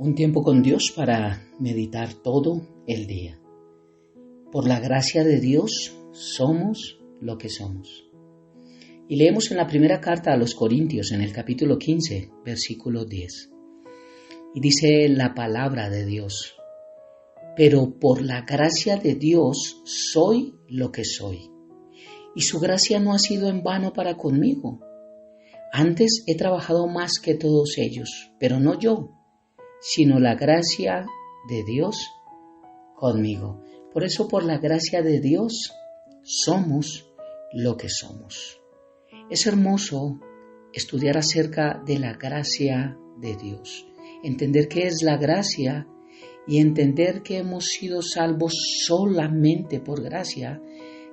Un tiempo con Dios para meditar todo el día. Por la gracia de Dios somos lo que somos. Y leemos en la primera carta a los Corintios, en el capítulo 15, versículo 10. Y dice la palabra de Dios: pero por la gracia de Dios soy lo que soy. Y su gracia no ha sido en vano para conmigo. Antes he trabajado más que todos ellos, pero no yo, sino la gracia de Dios conmigo. Por eso, por la gracia de Dios, somos lo que somos. Es hermoso estudiar acerca de la gracia de Dios, entender qué es la gracia y entender que hemos sido salvos solamente por gracia,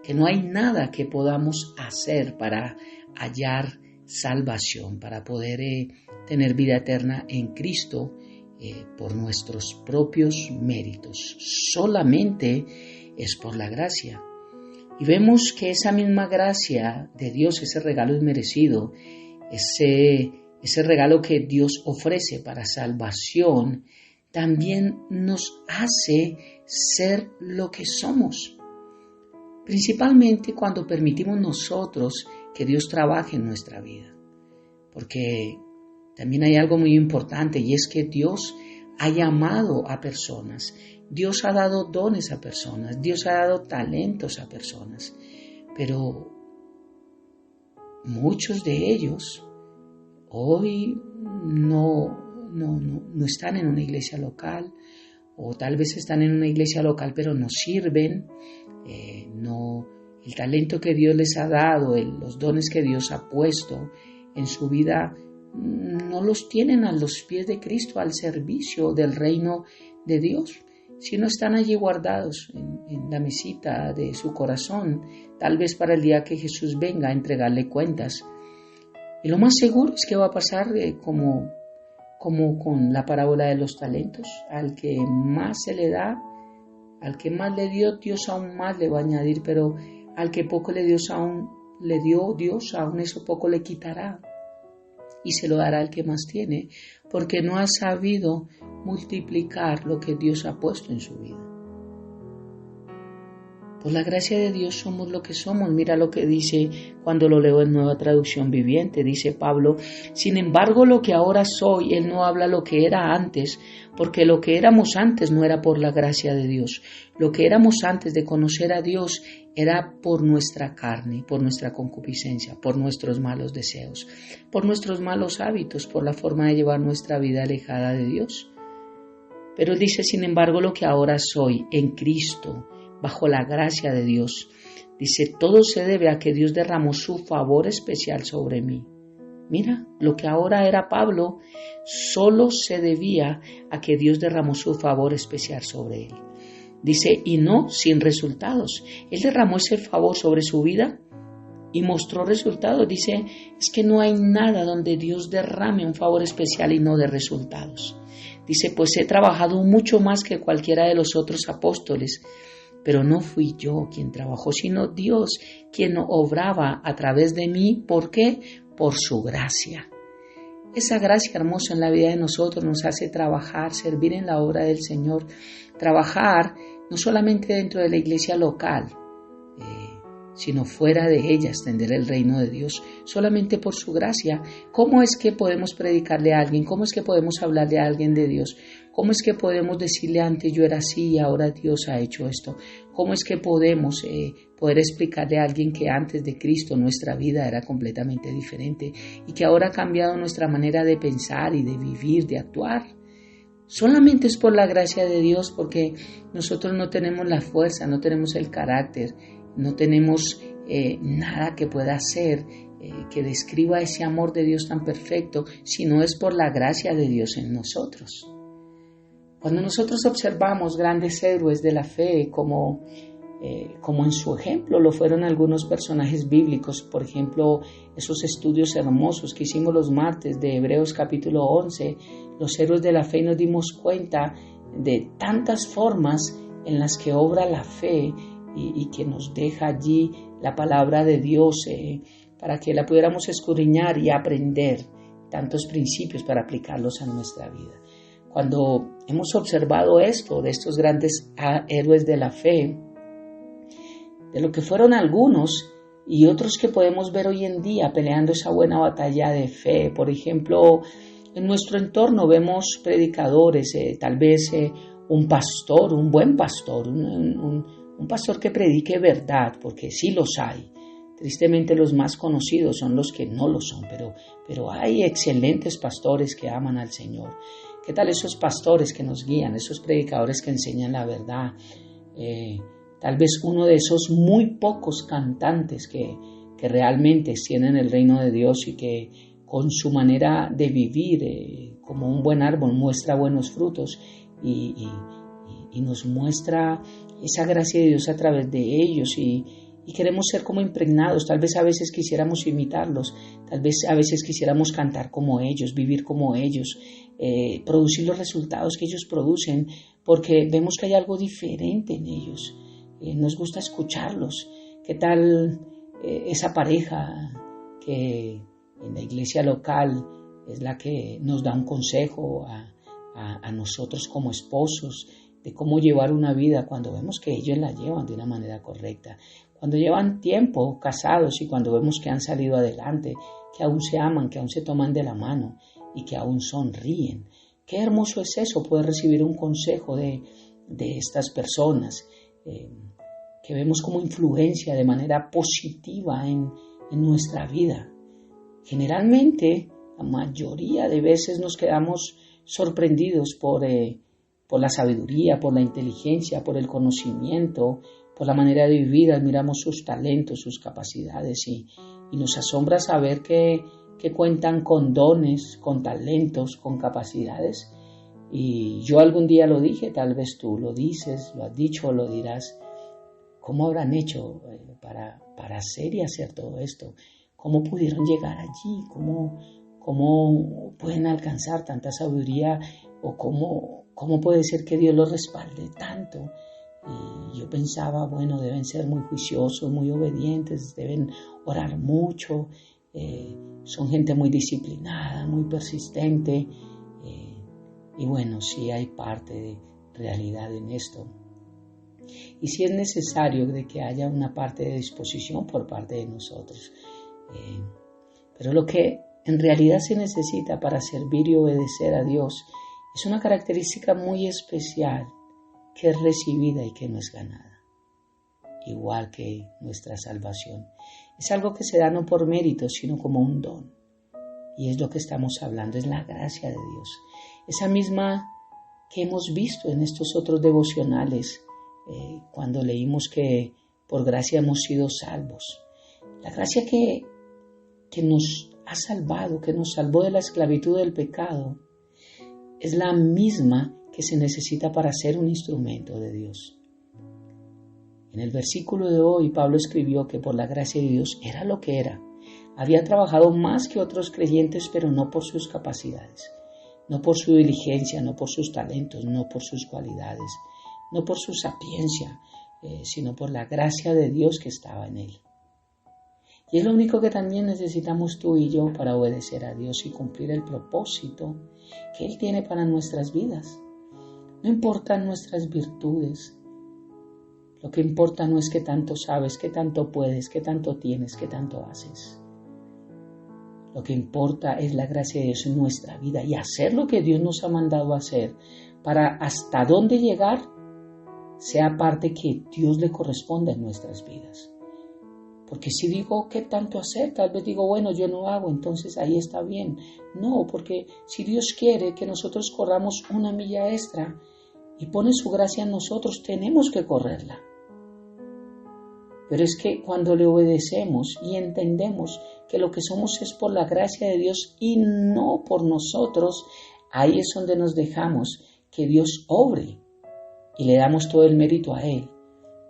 que no hay nada que podamos hacer para hallar salvación, para poder tener vida eterna en Cristo por nuestros propios méritos. Solamente es por la gracia. Y vemos que esa misma gracia de Dios, ese regalo inmerecido, ese regalo que Dios ofrece para salvación, también nos hace ser lo que somos. Principalmente cuando permitimos nosotros que Dios trabaje en nuestra vida. Porque también hay algo muy importante, y es que Dios ha llamado a personas, Dios ha dado dones a personas, Dios ha dado talentos a personas, pero muchos de ellos hoy no están en una iglesia local, o tal vez están en una iglesia local pero no sirven, el talento que Dios les ha dado, los dones que Dios ha puesto en su vida, no los tienen a los pies de Cristo, al servicio del reino de Dios, sino están allí guardados en la mesita de su corazón, tal vez para el día que Jesús venga a entregarle cuentas. Y lo más seguro es que va a pasar como con la parábola de los talentos: al que más se le da, al que más le dio, Dios aún más le va a añadir, pero al que poco le dio Dios, aún eso poco le quitará. Y se lo dará al que más tiene, porque no ha sabido multiplicar lo que Dios ha puesto en su vida. Por la gracia de Dios somos lo que somos. Mira lo que dice cuando lo leo en Nueva Traducción Viviente. Dice Pablo: sin embargo, lo que ahora soy, él no habla lo que era antes, porque lo que éramos antes no era por la gracia de Dios. Lo que éramos antes de conocer a Dios era por nuestra carne, por nuestra concupiscencia, por nuestros malos deseos, por nuestros malos hábitos, por la forma de llevar nuestra vida alejada de Dios. Pero él dice: sin embargo, lo que ahora soy en Cristo, bajo la gracia de Dios, dice, todo se debe a que Dios derramó su favor especial sobre mí. Mira, lo que ahora era Pablo solo se debía a que Dios derramó su favor especial sobre él. Dice, y no sin resultados. Él derramó ese favor sobre su vida y mostró resultados. Dice, es que no hay nada donde Dios derrame un favor especial y no dé resultados. Dice, pues he trabajado mucho más que cualquiera de los otros apóstoles, pero no fui yo quien trabajó, sino Dios quien obraba a través de mí. ¿Por qué? Por su gracia. Esa gracia hermosa en la vida de nosotros nos hace trabajar, servir en la obra del Señor, trabajar no solamente dentro de la iglesia local, sino fuera de ella, extender el reino de Dios, solamente por su gracia. ¿Cómo es que podemos predicarle a alguien? ¿Cómo es que podemos hablarle a alguien de Dios? ¿Cómo es que podemos decirle antes yo era así y ahora Dios ha hecho esto? ¿Cómo es que podemos poder explicarle a alguien que antes de Cristo nuestra vida era completamente diferente y que ahora ha cambiado nuestra manera de pensar y de vivir, de actuar? Solamente es por la gracia de Dios, porque nosotros no tenemos la fuerza, no tenemos el carácter, no tenemos nada que pueda hacer que describa ese amor de Dios tan perfecto, sino es por la gracia de Dios en nosotros. Cuando nosotros observamos grandes héroes de la fe, como en su ejemplo lo fueron algunos personajes bíblicos, por ejemplo, esos estudios hermosos que hicimos los martes de Hebreos capítulo 11, los héroes de la fe, nos dimos cuenta de tantas formas en las que obra la fe y que nos deja allí la palabra de Dios para que la pudiéramos escudriñar y aprender tantos principios para aplicarlos a nuestra vida. cuando hemos observado esto de estos grandes héroes de la fe, de lo que fueron algunos y otros que podemos ver hoy en día peleando esa buena batalla de fe. Por ejemplo, en nuestro entorno vemos predicadores, tal vez un pastor, un buen pastor, un pastor que predique verdad, porque sí los hay. Tristemente los más conocidos son los que no lo son, pero hay excelentes pastores que aman al Señor. ¿Qué tal esos pastores que nos guían, esos predicadores que enseñan la verdad? Tal vez uno de esos muy pocos cantantes que realmente tienen el reino de Dios y que con su manera de vivir como un buen árbol muestra buenos frutos y nos muestra esa gracia de Dios a través de ellos y queremos ser como impregnados. Tal vez a veces quisiéramos imitarlos, tal vez a veces quisiéramos cantar como ellos, vivir como ellos, producir los resultados que ellos producen, porque vemos que hay algo diferente en ellos. Nos gusta escucharlos. ¿Qué tal esa pareja que en la iglesia local es la que nos da un consejo a nosotros como esposos de cómo llevar una vida cuando vemos que ellos la llevan de una manera correcta? Cuando llevan tiempo casados y cuando vemos que han salido adelante, que aún se aman, que aún se toman de la mano y que aún sonríen. Qué hermoso es eso, poder recibir un consejo de estas personas que vemos como influencia de manera positiva en nuestra vida. Generalmente, la mayoría de veces nos quedamos sorprendidos por la sabiduría, por la inteligencia, por el conocimiento, por la manera de vivir. Admiramos sus talentos, sus capacidades y nos asombra saber que cuentan con dones, con talentos, con capacidades. Y yo algún día lo dije, tal vez tú lo dices, lo has dicho o lo dirás. ¿Cómo habrán hecho para hacer y hacer todo esto? ¿Cómo pudieron llegar allí? ¿Cómo pueden alcanzar tanta sabiduría? ¿O cómo puede ser que Dios los respalde tanto? Y yo pensaba, bueno, deben ser muy juiciosos, muy obedientes, deben orar mucho, son gente muy disciplinada, muy persistente. Y bueno, sí hay parte de realidad en esto. Y sí es necesario de que haya una parte de disposición por parte de nosotros. Pero lo que en realidad se necesita para servir y obedecer a Dios es una característica muy especial que es recibida y que no es ganada, igual que nuestra salvación. Es algo que se da no por mérito, sino como un don. Y es lo que estamos hablando, es la gracia de Dios. Esa misma que hemos visto en estos otros devocionales, cuando leímos que por gracia hemos sido salvos. La gracia que nos ha salvado, que nos salvó de la esclavitud del pecado, es la misma que se necesita para ser un instrumento de Dios. En el versículo de hoy, Pablo escribió que por la gracia de Dios era lo que era. Había trabajado más que otros creyentes, pero no por sus capacidades, no por su diligencia, no por sus talentos, no por sus cualidades, no por su sapiencia, sino por la gracia de Dios que estaba en él. Y es lo único que también necesitamos tú y yo para obedecer a Dios y cumplir el propósito que Él tiene para nuestras vidas. No importan nuestras virtudes. Lo que importa no es qué tanto sabes, qué tanto puedes, qué tanto tienes, qué tanto haces. Lo que importa es la gracia de Dios en nuestra vida y hacer lo que Dios nos ha mandado a hacer para hasta dónde llegar sea parte que Dios le corresponda en nuestras vidas. Porque si digo qué tanto hacer, tal vez digo, bueno, yo no hago, entonces ahí está bien. No, porque si Dios quiere que nosotros corramos una milla extra y pone su gracia en nosotros, tenemos que correrla. Pero es que cuando le obedecemos y entendemos que lo que somos es por la gracia de Dios y no por nosotros, ahí es donde nos dejamos que Dios obre y le damos todo el mérito a Él.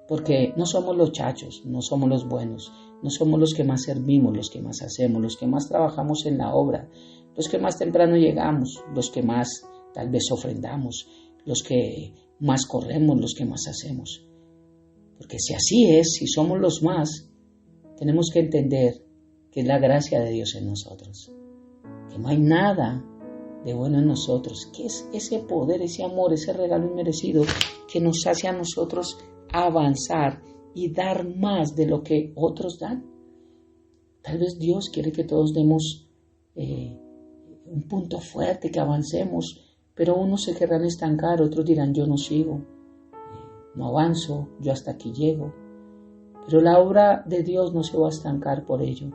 Porque no somos los chachos, no somos los buenos, no somos los que más servimos, los que más hacemos, los que más trabajamos en la obra, los que más temprano llegamos, los que más tal vez ofrendamos, los que más corremos, los que más hacemos. Porque si así es, si somos los más, tenemos que entender que es la gracia de Dios en nosotros. Que no hay nada de bueno en nosotros. ¿Qué es ese poder, ese amor, ese regalo inmerecido que nos hace a nosotros avanzar y dar más de lo que otros dan? Tal vez Dios quiere que todos demos un punto fuerte, que avancemos, pero unos se querrán estancar, otros dirán yo no sigo, no avanzo, yo hasta aquí llego. Pero la obra de Dios no se va a estancar por ello,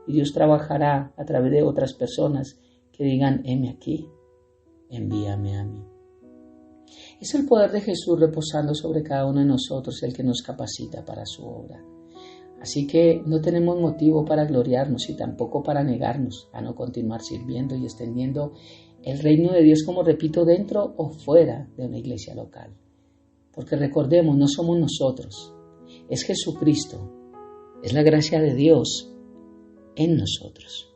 y Dios trabajará a través de otras personas que digan, heme aquí, envíame a mí. Es el poder de Jesús reposando sobre cada uno de nosotros el que nos capacita para su obra. Así que no tenemos motivo para gloriarnos y tampoco para negarnos a no continuar sirviendo y extendiendo el reino de Dios, como repito, dentro o fuera de una iglesia local. Porque recordemos, no somos nosotros, es Jesucristo, es la gracia de Dios en nosotros.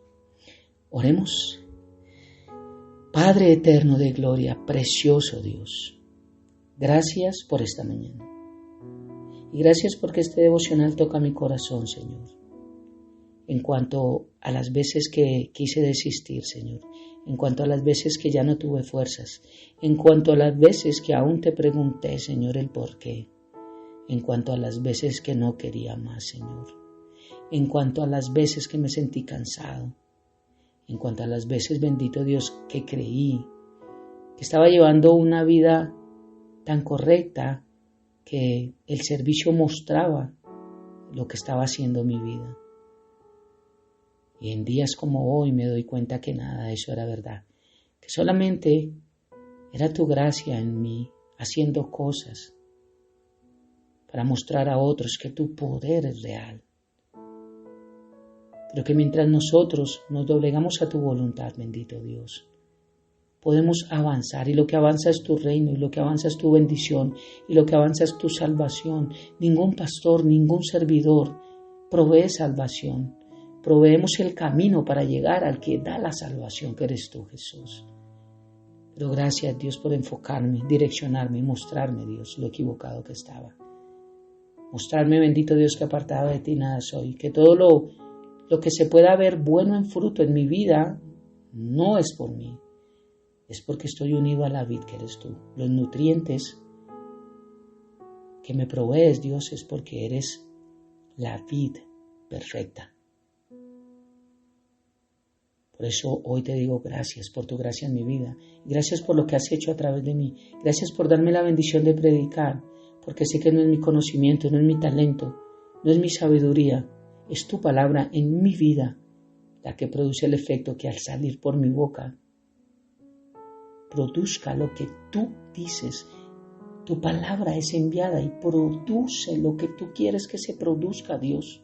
Oremos. Padre eterno de gloria, precioso Dios, gracias por esta mañana. Y gracias porque este devocional toca mi corazón, Señor. En cuanto a las veces que quise desistir, Señor. En cuanto a las veces que ya no tuve fuerzas. En cuanto a las veces que aún te pregunté, Señor, el por qué. En cuanto a las veces que no quería más, Señor. En cuanto a las veces que me sentí cansado. En cuanto a las veces, bendito Dios, que creí que estaba llevando una vida tan correcta que el servicio mostraba lo que estaba haciendo mi vida. Y en días como hoy me doy cuenta que nada de eso era verdad, que solamente era tu gracia en mí haciendo cosas para mostrar a otros que tu poder es real. Pero que mientras nosotros nos doblegamos a tu voluntad, bendito Dios, podemos avanzar, y lo que avanza es tu reino, y lo que avanza es tu bendición, y lo que avanza es tu salvación. Ningún pastor, ningún servidor provee salvación. Proveemos el camino para llegar al que da la salvación, que eres tú, Jesús. Pero gracias, Dios, por enfocarme, direccionarme y mostrarme, Dios, lo equivocado que estaba. Mostrarme, bendito Dios, que apartado de ti nada soy, que todo lo que se pueda ver bueno en fruto en mi vida no es por mí. Es porque estoy unido a la vid que eres tú. Los nutrientes que me provees, Dios, es porque eres la vid perfecta. Por eso hoy te digo gracias por tu gracia en mi vida. Gracias por lo que has hecho a través de mí. Gracias por darme la bendición de predicar, porque sé que no es mi conocimiento, no es mi talento, no es mi sabiduría. Es tu palabra en mi vida la que produce el efecto que al salir por mi boca produzca lo que tú dices. Tu palabra es enviada y produce lo que tú quieres que se produzca, Dios,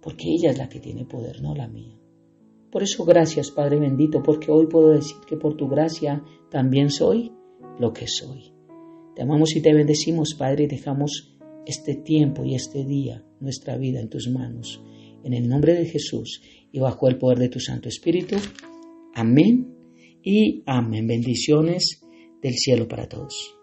porque ella es la que tiene poder, no la mía. Por eso gracias, Padre bendito, porque hoy puedo decir que por tu gracia también soy lo que soy. Te amamos y te bendecimos, Padre, y dejamos este tiempo y este día, nuestra vida en tus manos. En el nombre de Jesús y bajo el poder de tu Santo Espíritu. Amén y amén. Bendiciones del cielo para todos.